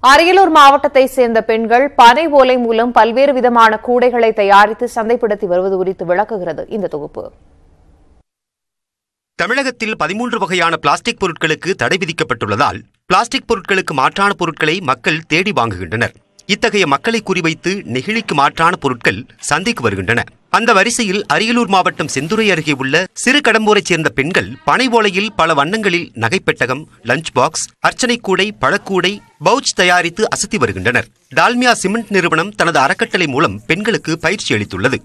அரியலூர் மாவட்டத்தை சேர்ந்த பெண்கள் பனை ஓலை மூலம் பல்வேறு விதமான கூடைகளை தயாரித்து சந்தைப்படுத்தி வருவது குறித்து விளக்குகிறது இந்த தொகுப்பு. தமிழகத்தில் 13 வகையான பிளாஸ்டிக் பொருட்களுக்கு தடை விதிக்கப்பட்டுள்ளதால் பிளாஸ்டிக் பொருட்களுக்கு மாற்றான பொருட்களை மக்கள் தேடி வாங்குகின்றனர். இத்தகைய மக்களை குறிவைத்து நெகிழிக்கு மாற்றான பொருட்கள் சந்தைக்கு வருகின்றன. அந்த வரிசையில் அரியலூர் மாவட்டம் செந்துறை அருகே உள்ள சிறு கடம்பூரைச் சேர்ந்த பெண்கள் பனை ஓலையில் பல வண்ணங்களில் நகைப்பெட்டகம், லஞ்ச் பாக்ஸ், அர்ச்சனை கூடை, பழக்கூடை, பவுச் தயாரித்து அசத்தி வருகின்றனர். டால்மியா சிமெண்ட் நிறுவனம் தனது அறக்கட்டளை மூலம் பெண்களுக்கு பயிற்சி அளித்துள்ளது.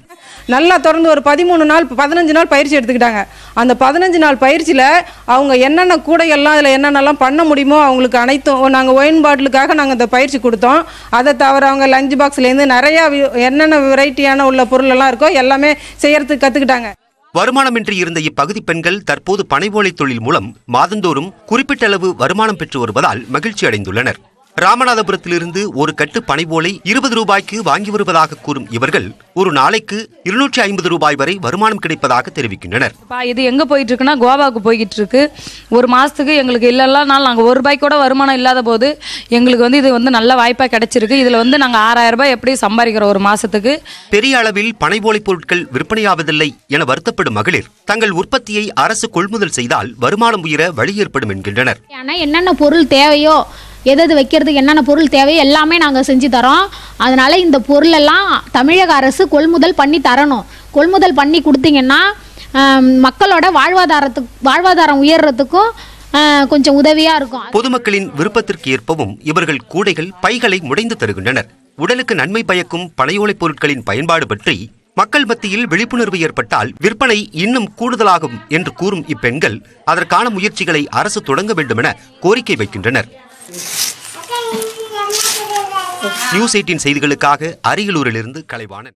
நல்லா தொடர்ந்து ஒரு 13 நாள் 15 நாள் பயிற்சி எடுத்துக்கிட்டாங்க. அந்த 15 நாள் பயிற்சியில் அவங்க என்னென்ன கூடைகள்லாம் அதில் என்னென்னலாம் பண்ண முடியுமோ அவங்களுக்கு அனைத்தும் நாங்கள் ஒயின் பாட்டிலுக்காக நாங்கள் இந்த பயிற்சி கொடுத்தோம். அதை தவிர அவங்க லஞ்ச் பாக்ஸ்லேருந்து நிறையா என்னென்ன வெரைட்டியான உள்ள பொருளெல்லாம் இருக்கோ எல்லாமே செய்யறதுக்கு கற்றுக்கிட்டாங்க. வருமானமின்றி இருந்த இப்பகுதி பெண்கள் தற்போது பனை ஓலை தொழில் மூலம் மாதந்தோறும் குறிப்பிட்ட அளவு வருமானம் பெற்று வருவதால் மகிழ்ச்சி அடைந்துள்ளனர். ராமநாதபுரத்திலிருந்து ஒரு கட்டு பனை ஓலை 20 ரூபாய்க்கு வாங்கி வருவதாக கூறும் இவர்கள் ஒரு நாளைக்கு 250 ரூபாய் வரை வருமானம் கிடைப்பதாக தெரிவிக்கின்றனர். இது எங்க போயிட்டு இருக்குன்னா கோவாவுக்கு போய்கிட்டு இருக்கு. ஒரு மாசத்துக்கு எங்களுக்கு இல்லைன்னா நாங்கள் 1 ரூபாய் கூட வருமானம் இல்லாத போது எங்களுக்கு இது நல்ல வாய்ப்பா கிடைச்சிருக்கு. இதுல நாங்க 6000 ரூபாய் எப்படி சம்பாதிக்கிறோம் ஒரு மாசத்துக்கு. பெரிய அளவில் பனை ஓலை பொருட்கள் விற்பனையாவதில்லை என வருத்தப்படும் மகளிர் தங்கள் உற்பத்தியை அரசு கொள்முதல் செய்தால் வருமானம் உயர வழி ஏற்படும் என்கின்றனர். என்னென்ன பொருள் தேவையோ எது வைக்கிறதுக்கு என்னென்ன பொருள் தேவையோ எல்லாமே நாங்கள் செஞ்சு தரோம். அதனால இந்த பொருளெல்லாம் தமிழக அரசு கொள்முதல் பண்ணி தரணும். கொள்முதல் பண்ணி கொடுத்தீங்கன்னா மக்களோட வாழ்வாதாரம் உயர்றதுக்கும் கொஞ்சம் உதவியா இருக்கும். பொதுமக்களின் விருப்பத்திற்கு ஏற்பவும் இவர்கள் கூடைகள், பைகளை முடைந்து தருகின்றனர். உடலுக்கு நன்மை பயக்கும் பனையோலை பொருட்களின் பயன்பாடு பற்றி மக்கள் மத்தியில் விழிப்புணர்வு ஏற்பட்டால் விற்பனை இன்னும் கூடுதலாகும் என்று கூறும் இப்பெண்கள் அதற்கான முயற்சிகளை அரசு தொடங்க வேண்டும் என கோரிக்கை வைக்கின்றனர். நியூஸ் 18 செய்திகளுக்காக அரியலூரிலிருந்து கலைவாணன்.